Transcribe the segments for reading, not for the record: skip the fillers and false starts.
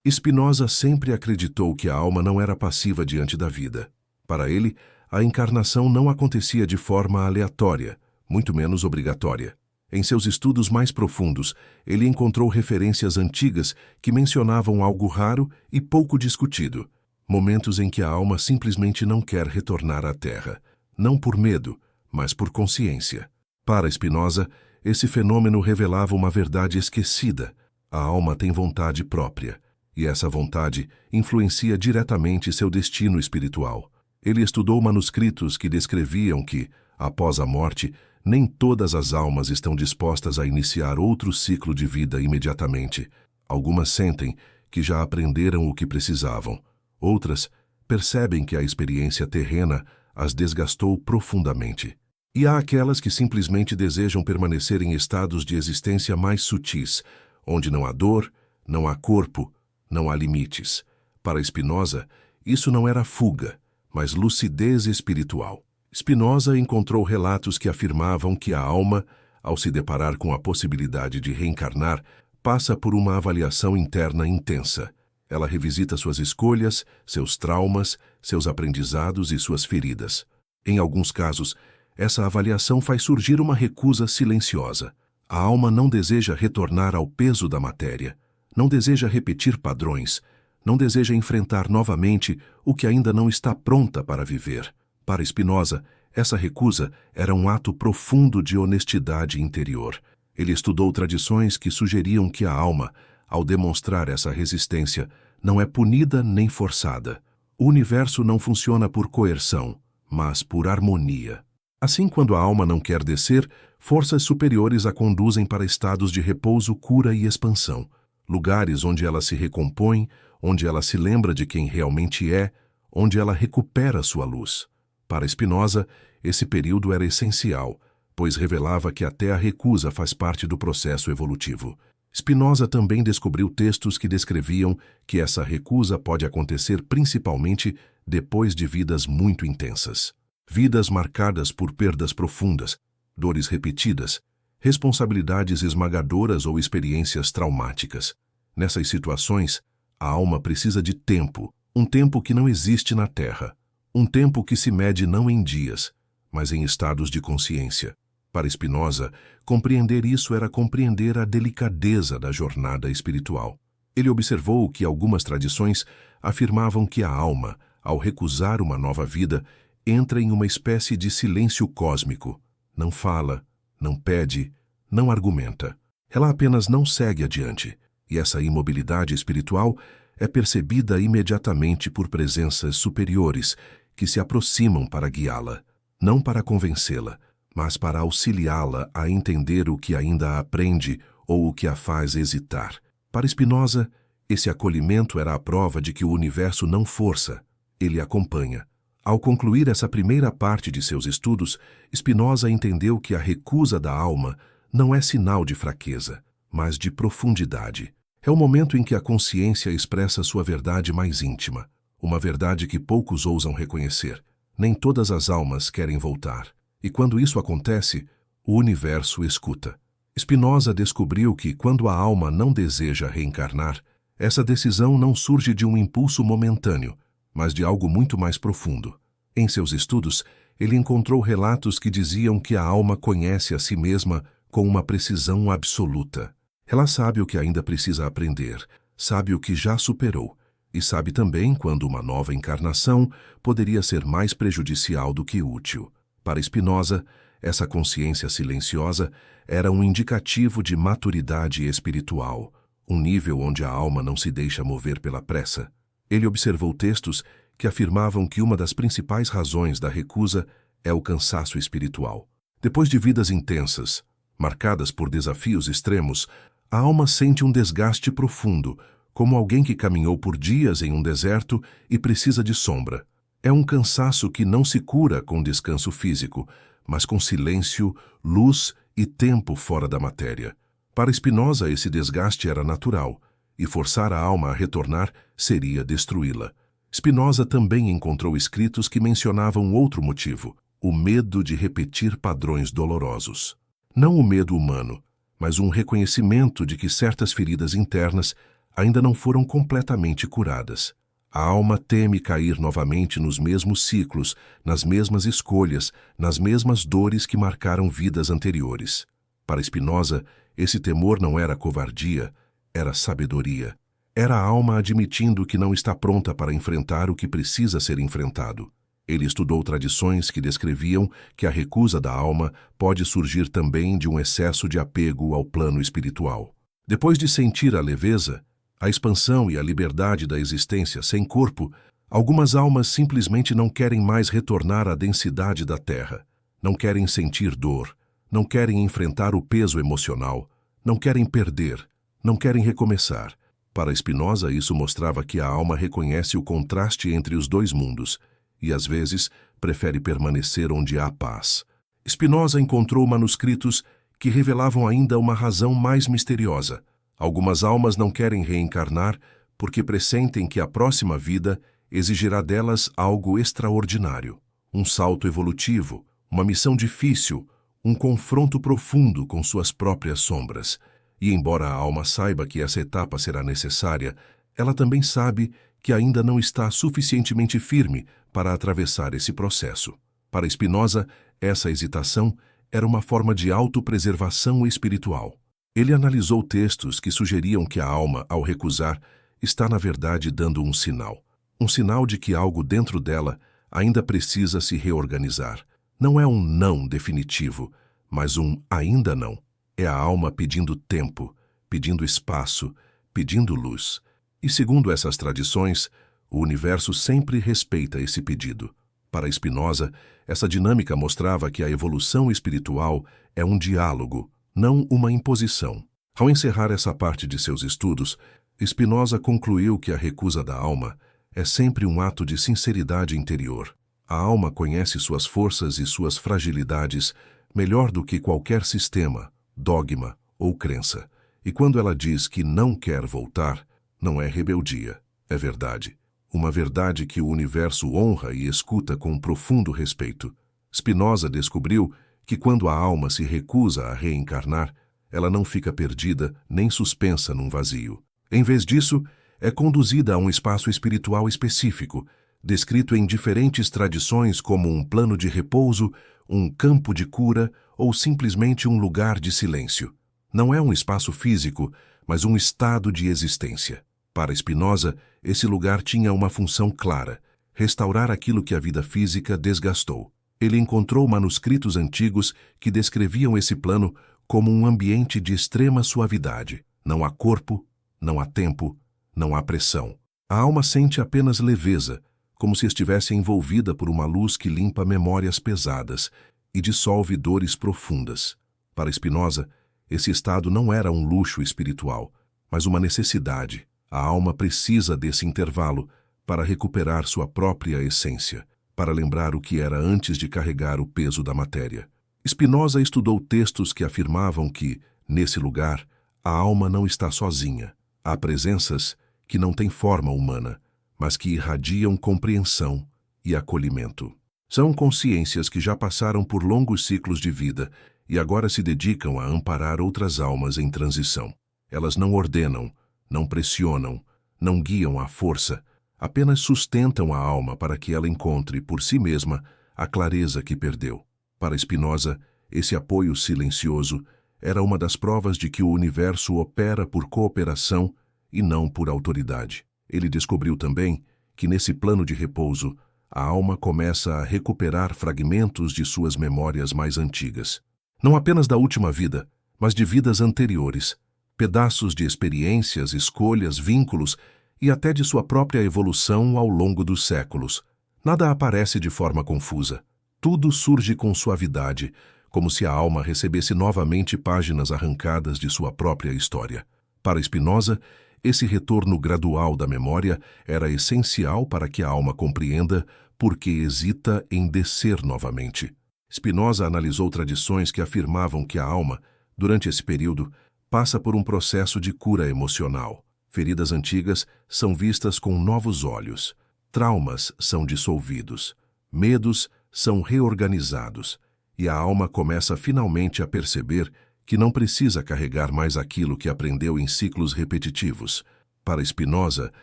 Spinoza sempre acreditou que a alma não era passiva diante da vida. Para ele, a encarnação não acontecia de forma aleatória, muito menos obrigatória. Em seus estudos mais profundos, ele encontrou referências antigas que mencionavam algo raro e pouco discutido, momentos em que a alma simplesmente não quer retornar à Terra, não por medo, mas por consciência. Para Spinoza, esse fenômeno revelava uma verdade esquecida. A alma tem vontade própria, e essa vontade influencia diretamente seu destino espiritual. Ele estudou manuscritos que descreviam que, após a morte, nem todas as almas estão dispostas a iniciar outro ciclo de vida imediatamente. Algumas sentem que já aprenderam o que precisavam. Outras percebem que a experiência terrena as desgastou profundamente. E há aquelas que simplesmente desejam permanecer em estados de existência mais sutis, onde não há dor, não há corpo, não há limites. Para Spinoza, isso não era fuga, mas lucidez espiritual. Spinoza encontrou relatos que afirmavam que a alma, ao se deparar com a possibilidade de reencarnar, passa por uma avaliação interna intensa. Ela revisita suas escolhas, seus traumas, seus aprendizados e suas feridas. Em alguns casos, essa avaliação faz surgir uma recusa silenciosa. A alma não deseja retornar ao peso da matéria, não deseja repetir padrões, não deseja enfrentar novamente o que ainda não está pronta para viver. Para Spinoza, essa recusa era um ato profundo de honestidade interior. Ele estudou tradições que sugeriam que a alma, ao demonstrar essa resistência, não é punida nem forçada. O universo não funciona por coerção, mas por harmonia. Assim, quando a alma não quer descer, forças superiores a conduzem para estados de repouso, cura e expansão. Lugares onde ela se recompõe, onde ela se lembra de quem realmente é, onde ela recupera sua luz. Para Spinoza, esse período era essencial, pois revelava que até a recusa faz parte do processo evolutivo. Spinoza também descobriu textos que descreviam que essa recusa pode acontecer principalmente depois de vidas muito intensas. Vidas marcadas por perdas profundas, dores repetidas, responsabilidades esmagadoras ou experiências traumáticas. Nessas situações, a alma precisa de tempo, um tempo que não existe na Terra, um tempo que se mede não em dias, mas em estados de consciência. Para Spinoza, compreender isso era compreender a delicadeza da jornada espiritual. Ele observou que algumas tradições afirmavam que a alma, ao recusar uma nova vida, entra em uma espécie de silêncio cósmico. Não fala, não pede, não argumenta. Ela apenas não segue adiante, e essa imobilidade espiritual é percebida imediatamente por presenças superiores que se aproximam para guiá-la, não para convencê-la, mas para auxiliá-la a entender o que ainda aprende ou o que a faz hesitar. Para Spinoza, esse acolhimento era a prova de que o universo não força, ele acompanha. Ao concluir essa primeira parte de seus estudos, Spinoza entendeu que a recusa da alma não é sinal de fraqueza, mas de profundidade. É o momento em que a consciência expressa sua verdade mais íntima, uma verdade que poucos ousam reconhecer. Nem todas as almas querem voltar. E quando isso acontece, o universo escuta. Spinoza descobriu que, quando a alma não deseja reencarnar, essa decisão não surge de um impulso momentâneo, mas de algo muito mais profundo. Em seus estudos, ele encontrou relatos que diziam que a alma conhece a si mesma com uma precisão absoluta. Ela sabe o que ainda precisa aprender, sabe o que já superou, e sabe também quando uma nova encarnação poderia ser mais prejudicial do que útil. Para Spinoza, essa consciência silenciosa era um indicativo de maturidade espiritual, um nível onde a alma não se deixa mover pela pressa. Ele observou textos que afirmavam que uma das principais razões da recusa é o cansaço espiritual. Depois de vidas intensas, marcadas por desafios extremos, a alma sente um desgaste profundo, como alguém que caminhou por dias em um deserto e precisa de sombra. É um cansaço que não se cura com descanso físico, mas com silêncio, luz e tempo fora da matéria. Para Spinoza, esse desgaste era natural, e forçar a alma a retornar seria destruí-la. Spinoza também encontrou escritos que mencionavam outro motivo, o medo de repetir padrões dolorosos. Não o medo humano, mas um reconhecimento de que certas feridas internas ainda não foram completamente curadas. A alma teme cair novamente nos mesmos ciclos, nas mesmas escolhas, nas mesmas dores que marcaram vidas anteriores. Para Spinoza, esse temor não era covardia, era sabedoria. Era a alma admitindo que não está pronta para enfrentar o que precisa ser enfrentado. Ele estudou tradições que descreviam que a recusa da alma pode surgir também de um excesso de apego ao plano espiritual. Depois de sentir a leveza, a expansão e a liberdade da existência sem corpo, algumas almas simplesmente não querem mais retornar à densidade da Terra. Não querem sentir dor, não querem enfrentar o peso emocional, não querem perder, não querem recomeçar. Para Spinoza, isso mostrava que a alma reconhece o contraste entre os dois mundos e, às vezes, prefere permanecer onde há paz. Spinoza encontrou manuscritos que revelavam ainda uma razão mais misteriosa. Algumas almas não querem reencarnar porque pressentem que a próxima vida exigirá delas algo extraordinário, um salto evolutivo, uma missão difícil, um confronto profundo com suas próprias sombras. E embora a alma saiba que essa etapa será necessária, ela também sabe que ainda não está suficientemente firme para atravessar esse processo. Para Spinoza, essa hesitação era uma forma de autopreservação espiritual. Ele analisou textos que sugeriam que a alma, ao recusar, está na verdade dando um sinal de que algo dentro dela ainda precisa se reorganizar. Não é um não definitivo, mas um ainda não. É a alma pedindo tempo, pedindo espaço, pedindo luz. E segundo essas tradições, o universo sempre respeita esse pedido. Para Spinoza, essa dinâmica mostrava que a evolução espiritual é um diálogo, não uma imposição. Ao encerrar essa parte de seus estudos, Spinoza concluiu que a recusa da alma é sempre um ato de sinceridade interior. A alma conhece suas forças e suas fragilidades melhor do que qualquer sistema, dogma ou crença. E quando ela diz que não quer voltar, não é rebeldia, é verdade. Uma verdade que o universo honra e escuta com profundo respeito. Spinoza descobriu que quando a alma se recusa a reencarnar, ela não fica perdida nem suspensa num vazio. Em vez disso, é conduzida a um espaço espiritual específico, descrito em diferentes tradições como um plano de repouso, um campo de cura ou simplesmente um lugar de silêncio. Não é um espaço físico, mas um estado de existência. Para Spinoza, esse lugar tinha uma função clara: restaurar aquilo que a vida física desgastou. Ele encontrou manuscritos antigos que descreviam esse plano como um ambiente de extrema suavidade. Não há corpo, não há tempo, não há pressão. A alma sente apenas leveza, como se estivesse envolvida por uma luz que limpa memórias pesadas e dissolve dores profundas. Para Spinoza, esse estado não era um luxo espiritual, mas uma necessidade. A alma precisa desse intervalo para recuperar sua própria essência, para lembrar o que era antes de carregar o peso da matéria. Spinoza estudou textos que afirmavam que, nesse lugar, a alma não está sozinha. Há presenças que não têm forma humana, mas que irradiam compreensão e acolhimento. São consciências que já passaram por longos ciclos de vida e agora se dedicam a amparar outras almas em transição. Elas não ordenam, não pressionam, não guiam à força, apenas sustentam a alma para que ela encontre por si mesma a clareza que perdeu. Para Spinoza, esse apoio silencioso era uma das provas de que o universo opera por cooperação e não por autoridade. Ele descobriu também que nesse plano de repouso, a alma começa a recuperar fragmentos de suas memórias mais antigas. Não apenas da última vida, mas de vidas anteriores, pedaços de experiências, escolhas, vínculos e até de sua própria evolução ao longo dos séculos. Nada aparece de forma confusa. Tudo surge com suavidade, como se a alma recebesse novamente páginas arrancadas de sua própria história. Para Spinoza, esse retorno gradual da memória era essencial para que a alma compreenda por que hesita em descer novamente. Spinoza analisou tradições que afirmavam que a alma, durante esse período, passa por um processo de cura emocional. Feridas antigas são vistas com novos olhos. Traumas são dissolvidos. Medos são reorganizados. E a alma começa finalmente a perceber que não precisa carregar mais aquilo que aprendeu em ciclos repetitivos. Para Spinoza,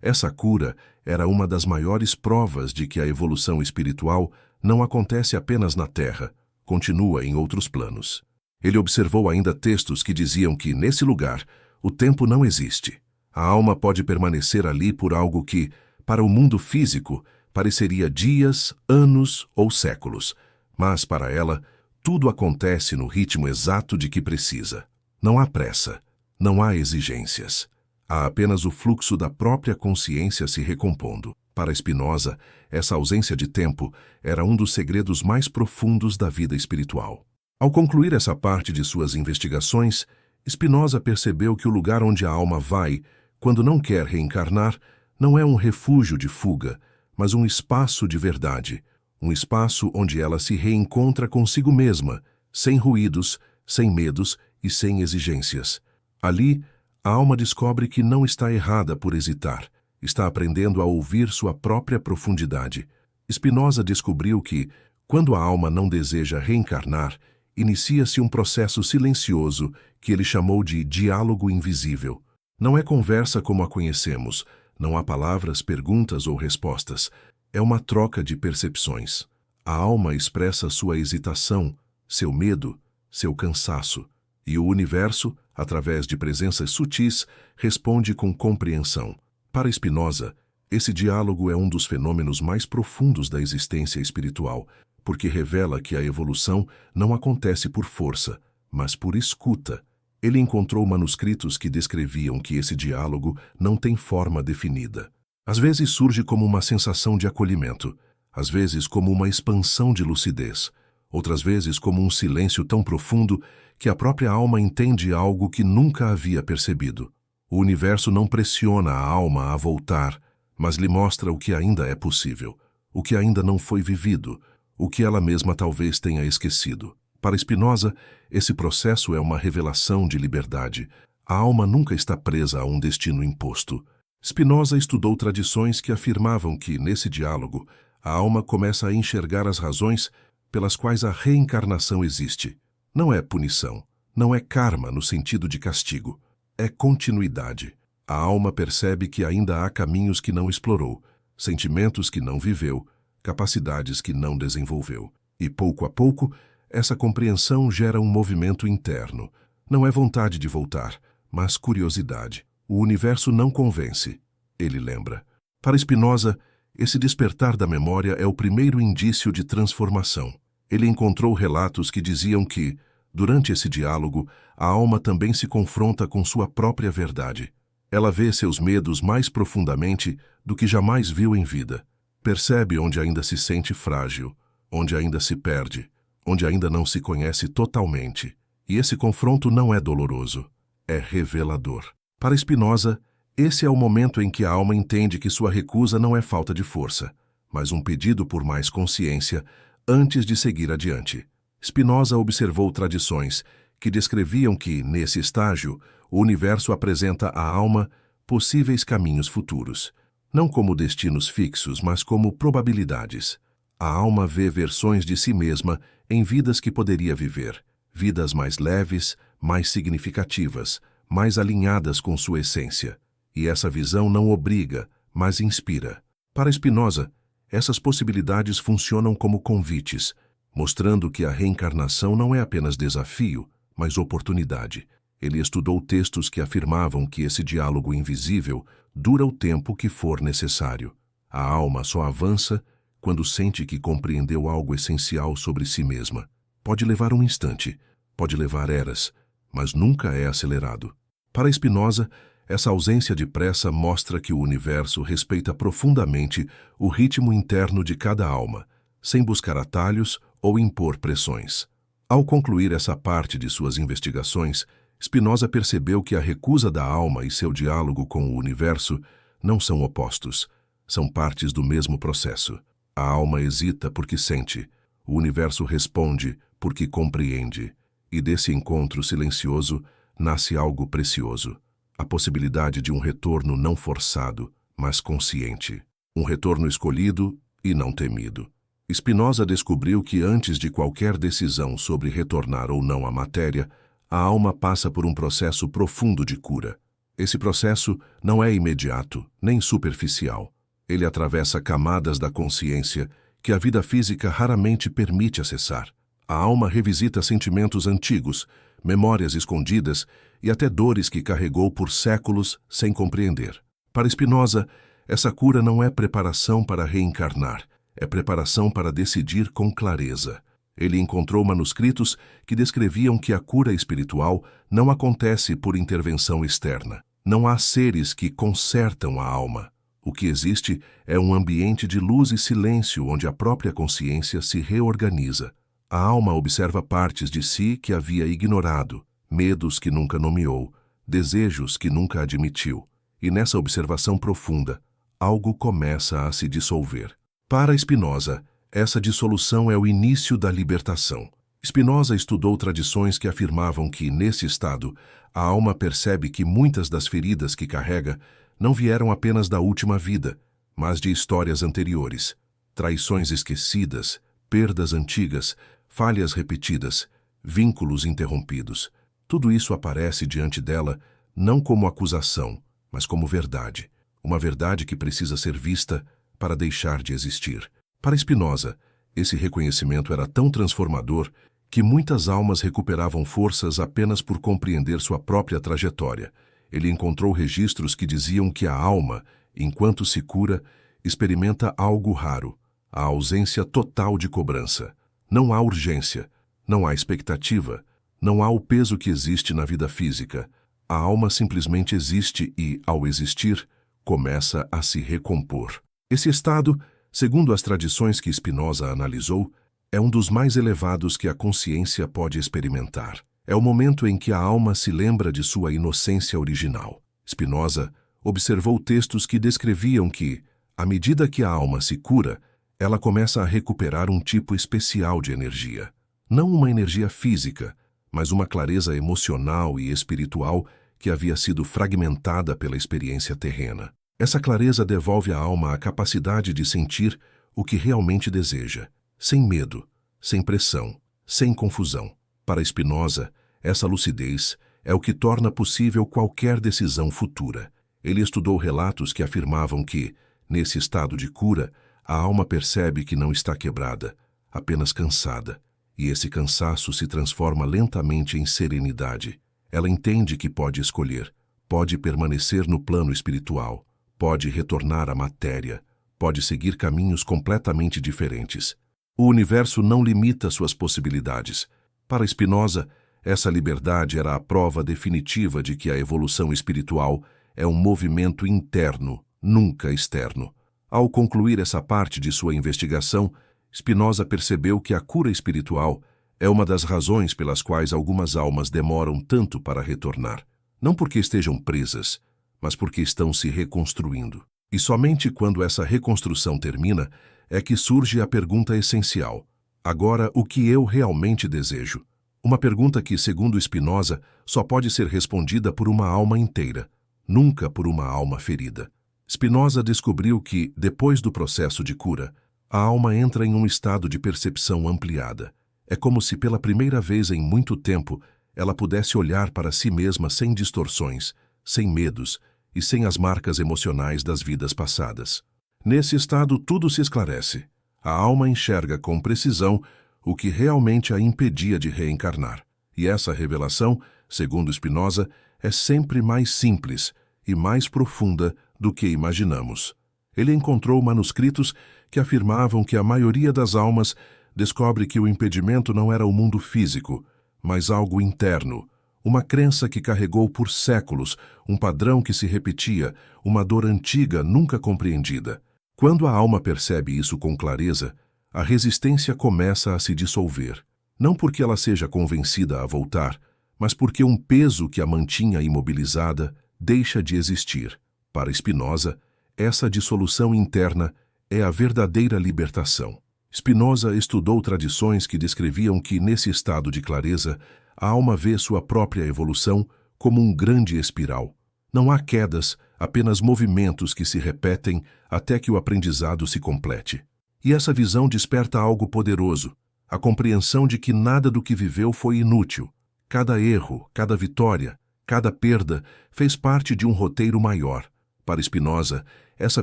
essa cura era uma das maiores provas de que a evolução espiritual não acontece apenas na Terra, continua em outros planos. Ele observou ainda textos que diziam que, nesse lugar, o tempo não existe. A alma pode permanecer ali por algo que, para o mundo físico, pareceria dias, anos ou séculos, mas para ela, tudo acontece no ritmo exato de que precisa. Não há pressa, não há exigências. Há apenas o fluxo da própria consciência se recompondo. Para Spinoza, essa ausência de tempo era um dos segredos mais profundos da vida espiritual. Ao concluir essa parte de suas investigações, Spinoza percebeu que o lugar onde a alma vai, quando não quer reencarnar, não é um refúgio de fuga, mas um espaço de verdade, um espaço onde ela se reencontra consigo mesma, sem ruídos, sem medos e sem exigências. Ali, a alma descobre que não está errada por hesitar, está aprendendo a ouvir sua própria profundidade. Spinoza descobriu que, quando a alma não deseja reencarnar, inicia-se um processo silencioso que ele chamou de diálogo invisível. Não é conversa como a conhecemos, não há palavras, perguntas ou respostas. É uma troca de percepções. A alma expressa sua hesitação, seu medo, seu cansaço, e o universo, através de presenças sutis, responde com compreensão. Para Spinoza, esse diálogo é um dos fenômenos mais profundos da existência espiritual, porque revela que a evolução não acontece por força, mas por escuta. Ele encontrou manuscritos que descreviam que esse diálogo não tem forma definida. Às vezes surge como uma sensação de acolhimento, às vezes como uma expansão de lucidez, outras vezes como um silêncio tão profundo que a própria alma entende algo que nunca havia percebido. O universo não pressiona a alma a voltar, mas lhe mostra o que ainda é possível, o que ainda não foi vivido, o que ela mesma talvez tenha esquecido. Para Spinoza, esse processo é uma revelação de liberdade. A alma nunca está presa a um destino imposto. Spinoza estudou tradições que afirmavam que, nesse diálogo, a alma começa a enxergar as razões pelas quais a reencarnação existe. Não é punição, não é karma no sentido de castigo, é continuidade. A alma percebe que ainda há caminhos que não explorou, sentimentos que não viveu, capacidades que não desenvolveu. E pouco a pouco, essa compreensão gera um movimento interno. Não é vontade de voltar, mas curiosidade. O universo não convence, ele lembra. Para Spinoza, esse despertar da memória é o primeiro indício de transformação. Ele encontrou relatos que diziam que, durante esse diálogo, a alma também se confronta com sua própria verdade. Ela vê seus medos mais profundamente do que jamais viu em vida. Percebe onde ainda se sente frágil, onde ainda se perde, onde ainda não se conhece totalmente. E esse confronto não é doloroso, é revelador. Para Spinoza, esse é o momento em que a alma entende que sua recusa não é falta de força, mas um pedido por mais consciência antes de seguir adiante. Spinoza observou tradições que descreviam que, nesse estágio, o universo apresenta à alma possíveis caminhos futuros, não como destinos fixos, mas como probabilidades. A alma vê versões de si mesma em vidas que poderia viver, vidas mais leves, mais significativas, mais alinhadas com sua essência. E essa visão não obriga, mas inspira. Para Spinoza, essas possibilidades funcionam como convites, mostrando que a reencarnação não é apenas desafio, mas oportunidade. Ele estudou textos que afirmavam que esse diálogo invisível dura o tempo que for necessário. A alma só avança quando sente que compreendeu algo essencial sobre si mesma. Pode levar um instante, pode levar eras, mas nunca é acelerado. Para Spinoza, essa ausência de pressa mostra que o universo respeita profundamente o ritmo interno de cada alma, sem buscar atalhos ou impor pressões. Ao concluir essa parte de suas investigações, Spinoza percebeu que a recusa da alma e seu diálogo com o universo não são opostos, são partes do mesmo processo. A alma hesita porque sente, o universo responde porque compreende, e desse encontro silencioso nasce algo precioso, a possibilidade de um retorno não forçado, mas consciente, um retorno escolhido e não temido. Spinoza descobriu que antes de qualquer decisão sobre retornar ou não à matéria, a alma passa por um processo profundo de cura. Esse processo não é imediato, nem superficial. Ele atravessa camadas da consciência que a vida física raramente permite acessar. A alma revisita sentimentos antigos, memórias escondidas e até dores que carregou por séculos sem compreender. Para Spinoza, essa cura não é preparação para reencarnar, é preparação para decidir com clareza. Ele encontrou manuscritos que descreviam que a cura espiritual não acontece por intervenção externa. Não há seres que consertam a alma. O que existe é um ambiente de luz e silêncio onde a própria consciência se reorganiza. A alma observa partes de si que havia ignorado, medos que nunca nomeou, desejos que nunca admitiu. E nessa observação profunda, algo começa a se dissolver. Para Spinoza, essa dissolução é o início da libertação. Spinoza estudou tradições que afirmavam que, nesse estado, a alma percebe que muitas das feridas que carrega não vieram apenas da última vida, mas de histórias anteriores. Traições esquecidas, perdas antigas, falhas repetidas, vínculos interrompidos. Tudo isso aparece diante dela não como acusação, mas como verdade. Uma verdade que precisa ser vista para deixar de existir. Para Spinoza, esse reconhecimento era tão transformador que muitas almas recuperavam forças apenas por compreender sua própria trajetória. Ele encontrou registros que diziam que a alma, enquanto se cura, experimenta algo raro, a ausência total de cobrança. Não há urgência, não há expectativa, não há o peso que existe na vida física. A alma simplesmente existe e, ao existir, começa a se recompor. Esse estado, segundo as tradições que Spinoza analisou, é um dos mais elevados que a consciência pode experimentar. É o momento em que a alma se lembra de sua inocência original. Spinoza observou textos que descreviam que, à medida que a alma se cura, ela começa a recuperar um tipo especial de energia. Não uma energia física, mas uma clareza emocional e espiritual que havia sido fragmentada pela experiência terrena. Essa clareza devolve à alma a capacidade de sentir o que realmente deseja, sem medo, sem pressão, sem confusão. Para Spinoza, essa lucidez é o que torna possível qualquer decisão futura. Ele estudou relatos que afirmavam que, nesse estado de cura, a alma percebe que não está quebrada, apenas cansada, e esse cansaço se transforma lentamente em serenidade. Ela entende que pode escolher, pode permanecer no plano espiritual, pode retornar à matéria, pode seguir caminhos completamente diferentes. O universo não limita suas possibilidades. Para Spinoza, essa liberdade era a prova definitiva de que a evolução espiritual é um movimento interno, nunca externo. Ao concluir essa parte de sua investigação, Spinoza percebeu que a cura espiritual é uma das razões pelas quais algumas almas demoram tanto para retornar. Não porque estejam presas, mas porque estão se reconstruindo. E somente quando essa reconstrução termina é que surge a pergunta essencial. Agora, o que eu realmente desejo? Uma pergunta que, segundo Spinoza, só pode ser respondida por uma alma inteira, nunca por uma alma ferida. Spinoza descobriu que, depois do processo de cura, a alma entra em um estado de percepção ampliada. É como se, pela primeira vez em muito tempo, ela pudesse olhar para si mesma sem distorções, sem medos e sem as marcas emocionais das vidas passadas. Nesse estado, tudo se esclarece. A alma enxerga com precisão o que realmente a impedia de reencarnar. E essa revelação, segundo Spinoza, é sempre mais simples e mais profunda do que imaginamos. Ele encontrou manuscritos que afirmavam que a maioria das almas descobre que o impedimento não era o mundo físico, mas algo interno, uma crença que carregou por séculos, um padrão que se repetia, uma dor antiga nunca compreendida. Quando a alma percebe isso com clareza, a resistência começa a se dissolver. Não porque ela seja convencida a voltar, mas porque um peso que a mantinha imobilizada deixa de existir. Para Spinoza, essa dissolução interna é a verdadeira libertação. Spinoza estudou tradições que descreviam que, nesse estado de clareza, a alma vê sua própria evolução como um grande espiral. Não há quedas, apenas movimentos que se repetem até que o aprendizado se complete. E essa visão desperta algo poderoso, a compreensão de que nada do que viveu foi inútil. Cada erro, cada vitória, Cada perda fez parte de um roteiro maior. Para Spinoza, essa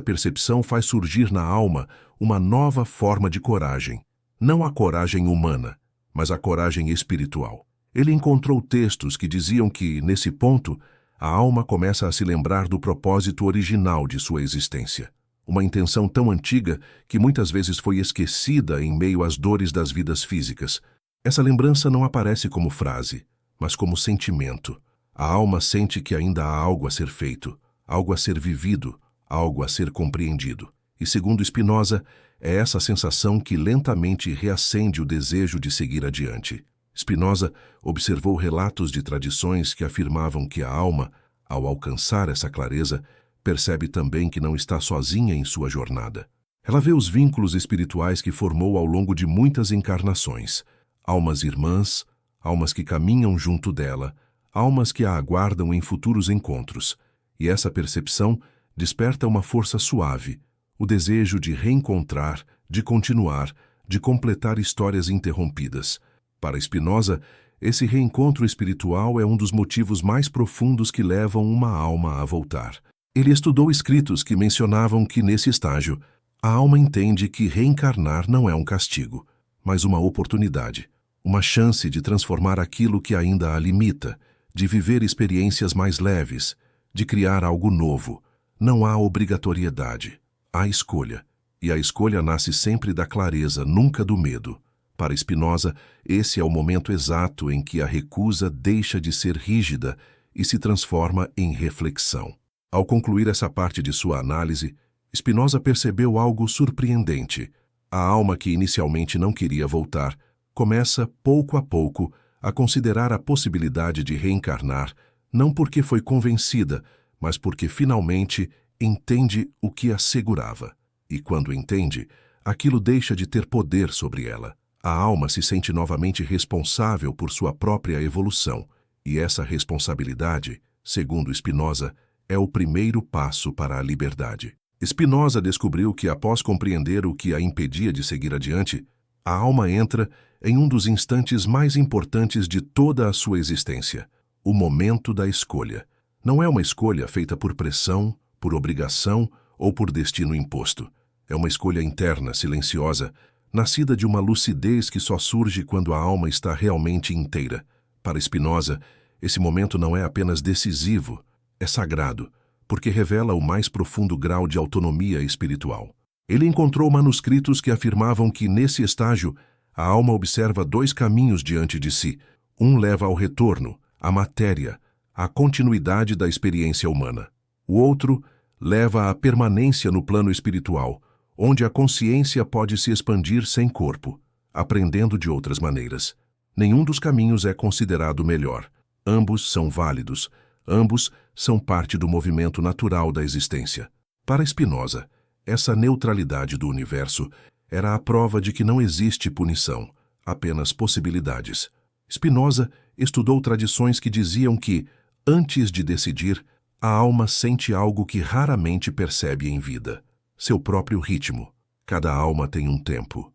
percepção faz surgir na alma uma nova forma de coragem. Não a coragem humana, mas a coragem espiritual. Ele encontrou textos que diziam que, nesse ponto, a alma começa a se lembrar do propósito original de sua existência. Uma intenção tão antiga que muitas vezes foi esquecida em meio às dores das vidas físicas. Essa lembrança não aparece como frase, mas como sentimento. A alma sente que ainda há algo a ser feito, algo a ser vivido, algo a ser compreendido. E segundo Spinoza, é essa sensação que lentamente reacende o desejo de seguir adiante. Spinoza observou relatos de tradições que afirmavam que a alma, ao alcançar essa clareza, percebe também que não está sozinha em sua jornada. Ela vê os vínculos espirituais que formou ao longo de muitas encarnações, almas irmãs, almas que caminham junto dela, almas que a aguardam em futuros encontros, e essa percepção desperta uma força suave, o desejo de reencontrar, de continuar, de completar histórias interrompidas. Para Spinoza, esse reencontro espiritual é um dos motivos mais profundos que levam uma alma a voltar. Ele estudou escritos que mencionavam que, nesse estágio, a alma entende que reencarnar não é um castigo, mas uma oportunidade, uma chance de transformar aquilo que ainda a limita, de viver experiências mais leves, de criar algo novo. Não há obrigatoriedade, há escolha, e a escolha nasce sempre da clareza, nunca do medo. Para Spinoza, esse é o momento exato em que a recusa deixa de ser rígida e se transforma em reflexão. Ao concluir essa parte de sua análise, Spinoza percebeu algo surpreendente. A alma que inicialmente não queria voltar começa, pouco a pouco, a considerar a possibilidade de reencarnar, não porque foi convencida, mas porque finalmente entende o que a segurava. E quando entende, aquilo deixa de ter poder sobre ela. A alma se sente novamente responsável por sua própria evolução, e essa responsabilidade, segundo Spinoza, é o primeiro passo para a liberdade. Spinoza descobriu que, após compreender o que a impedia de seguir adiante, a alma entra em um dos instantes mais importantes de toda a sua existência, o momento da escolha. Não é uma escolha feita por pressão, por obrigação ou por destino imposto. É uma escolha interna, silenciosa, nascida de uma lucidez que só surge quando a alma está realmente inteira. Para Spinoza, esse momento não é apenas decisivo, é sagrado, porque revela o mais profundo grau de autonomia espiritual. Ele encontrou manuscritos que afirmavam que, nesse estágio, a alma observa dois caminhos diante de si. Um leva ao retorno, à matéria, à continuidade da experiência humana. O outro leva à permanência no plano espiritual, onde a consciência pode se expandir sem corpo, aprendendo de outras maneiras. Nenhum dos caminhos é considerado melhor. Ambos são válidos. Ambos são parte do movimento natural da existência. Para Spinoza, essa neutralidade do universo era a prova de que não existe punição, apenas possibilidades. Spinoza estudou tradições que diziam que, antes de decidir, a alma sente algo que raramente percebe em vida: seu próprio ritmo. Cada alma tem um tempo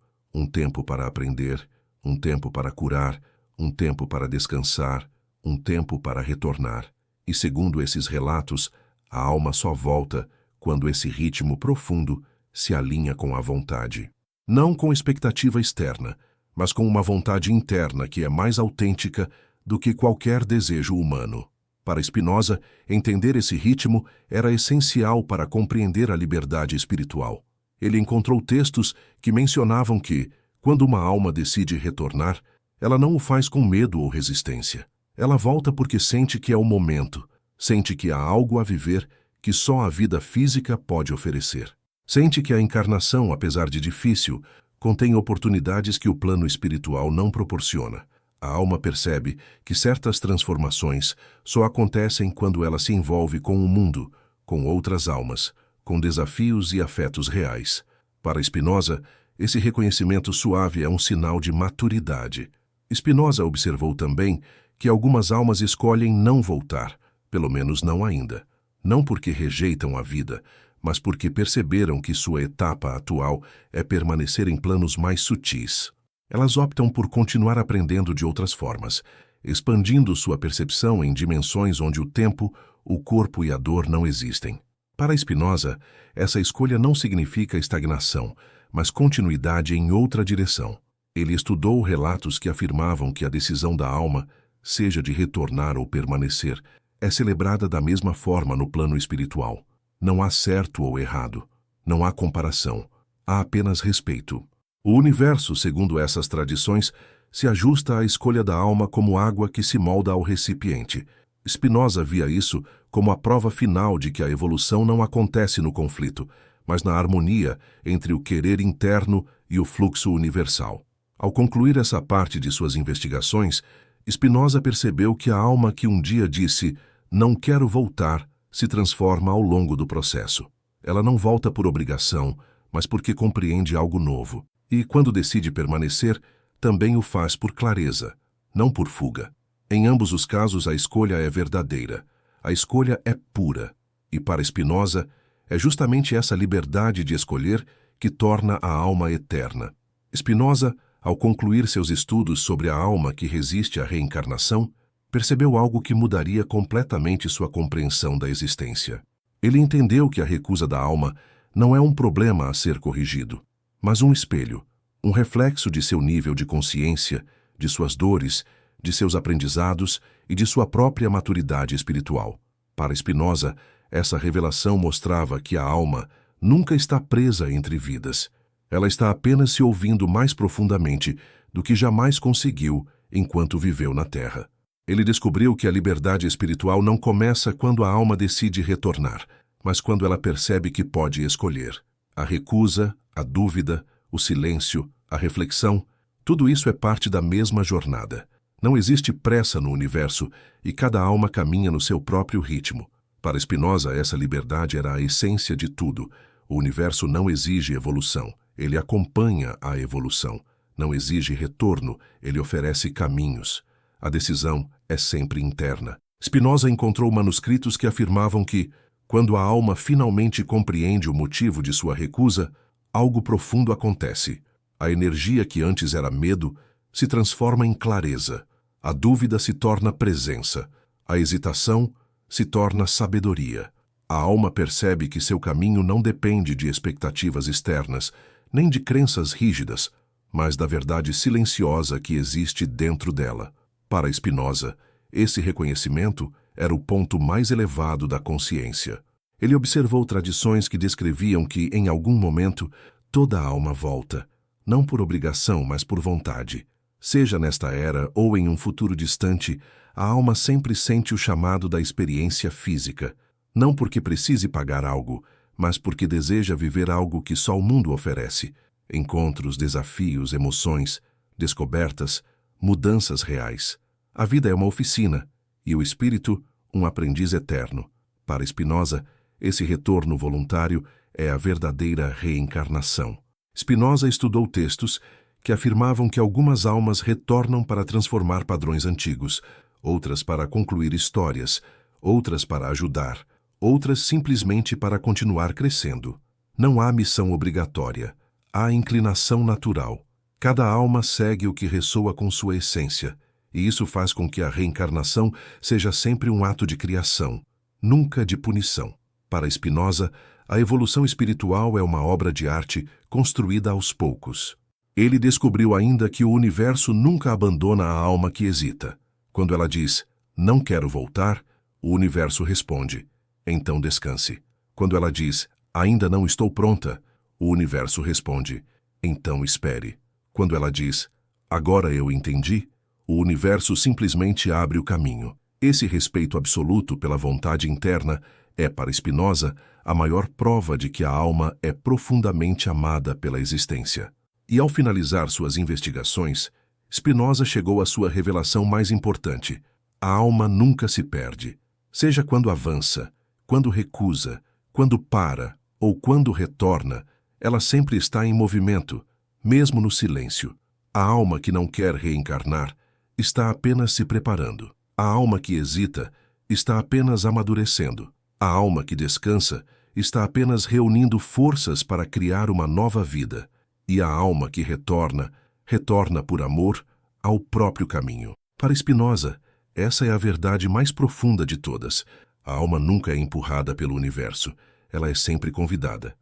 para aprender, um tempo para curar, um tempo para descansar, um tempo para retornar. E segundo esses relatos, a alma só volta quando esse ritmo profundo se alinha com a vontade. Não com expectativa externa, mas com uma vontade interna que é mais autêntica do que qualquer desejo humano. Para Spinoza, entender esse ritmo era essencial para compreender a liberdade espiritual. Ele encontrou textos que mencionavam que, quando uma alma decide retornar, ela não o faz com medo ou resistência. Ela volta porque sente que é o momento, sente que há algo a viver que só a vida física pode oferecer. Sente que a encarnação, apesar de difícil, contém oportunidades que o plano espiritual não proporciona. A alma percebe que certas transformações só acontecem quando ela se envolve com o mundo, com outras almas, com desafios e afetos reais. Para Spinoza, esse reconhecimento suave é um sinal de maturidade. Spinoza observou também que algumas almas escolhem não voltar, pelo menos não ainda. Não porque rejeitam a vida, mas porque perceberam que sua etapa atual é permanecer em planos mais sutis. Elas optam por continuar aprendendo de outras formas, expandindo sua percepção em dimensões onde o tempo, o corpo e a dor não existem. Para Spinoza, essa escolha não significa estagnação, mas continuidade em outra direção. Ele estudou relatos que afirmavam que a decisão da alma, seja de retornar ou permanecer, é celebrada da mesma forma no plano espiritual. Não há certo ou errado, não há comparação, há apenas respeito. O universo, segundo essas tradições, se ajusta à escolha da alma como água que se molda ao recipiente. Spinoza via isso como a prova final de que a evolução não acontece no conflito, mas na harmonia entre o querer interno e o fluxo universal. Ao concluir essa parte de suas investigações, Spinoza percebeu que a alma que um dia disse "não quero voltar" se transforma ao longo do processo. Ela não volta por obrigação, mas porque compreende algo novo. E, quando decide permanecer, também o faz por clareza, não por fuga. Em ambos os casos, a escolha é verdadeira. A escolha é pura. E, para Spinoza, é justamente essa liberdade de escolher que torna a alma eterna. Spinoza, ao concluir seus estudos sobre a alma que resiste à reencarnação, percebeu algo que mudaria completamente sua compreensão da existência. Ele entendeu que a recusa da alma não é um problema a ser corrigido, mas um espelho, um reflexo de seu nível de consciência, de suas dores, de seus aprendizados e de sua própria maturidade espiritual. Para Spinoza, essa revelação mostrava que a alma nunca está presa entre vidas. Ela está apenas se ouvindo mais profundamente do que jamais conseguiu enquanto viveu na Terra. Ele descobriu que a liberdade espiritual não começa quando a alma decide retornar, mas quando ela percebe que pode escolher. A recusa, a dúvida, o silêncio, a reflexão, tudo isso é parte da mesma jornada. Não existe pressa no universo e cada alma caminha no seu próprio ritmo. Para Spinoza, essa liberdade era a essência de tudo. O universo não exige evolução, ele acompanha a evolução. Não exige retorno, ele oferece caminhos. A decisão é sempre interna. Spinoza encontrou manuscritos que afirmavam que, quando a alma finalmente compreende o motivo de sua recusa, algo profundo acontece. A energia que antes era medo se transforma em clareza. A dúvida se torna presença. A hesitação se torna sabedoria. A alma percebe que seu caminho não depende de expectativas externas, nem de crenças rígidas, mas da verdade silenciosa que existe dentro dela. Para Spinoza, esse reconhecimento era o ponto mais elevado da consciência. Ele observou tradições que descreviam que, em algum momento, toda a alma volta, não por obrigação, mas por vontade. Seja nesta era ou em um futuro distante, a alma sempre sente o chamado da experiência física, não porque precise pagar algo, mas porque deseja viver algo que só o mundo oferece. Encontros, desafios, emoções, descobertas, mudanças reais. A vida é uma oficina, e o espírito, um aprendiz eterno. Para Spinoza, esse retorno voluntário é a verdadeira reencarnação. Spinoza estudou textos que afirmavam que algumas almas retornam para transformar padrões antigos, outras para concluir histórias, outras para ajudar, outras simplesmente para continuar crescendo. Não há missão obrigatória, há inclinação natural. Cada alma segue o que ressoa com sua essência, e isso faz com que a reencarnação seja sempre um ato de criação, nunca de punição. Para Spinoza, a evolução espiritual é uma obra de arte construída aos poucos. Ele descobriu ainda que o universo nunca abandona a alma que hesita. Quando ela diz, "não quero voltar", o universo responde, "então descanse". Quando ela diz, "ainda não estou pronta", o universo responde, "então espere". Quando ela diz, "agora eu entendi", o universo simplesmente abre o caminho. Esse respeito absoluto pela vontade interna é, para Spinoza, a maior prova de que a alma é profundamente amada pela existência. E ao finalizar suas investigações, Spinoza chegou à sua revelação mais importante. A alma nunca se perde. Seja quando avança, quando recusa, quando para ou quando retorna, ela sempre está em movimento, mesmo no silêncio. A alma que não quer reencarnar está apenas se preparando. A alma que hesita está apenas amadurecendo. A alma que descansa está apenas reunindo forças para criar uma nova vida. E a alma que retorna, retorna por amor ao próprio caminho. Para Spinoza, essa é a verdade mais profunda de todas. A alma nunca é empurrada pelo universo, ela é sempre convidada.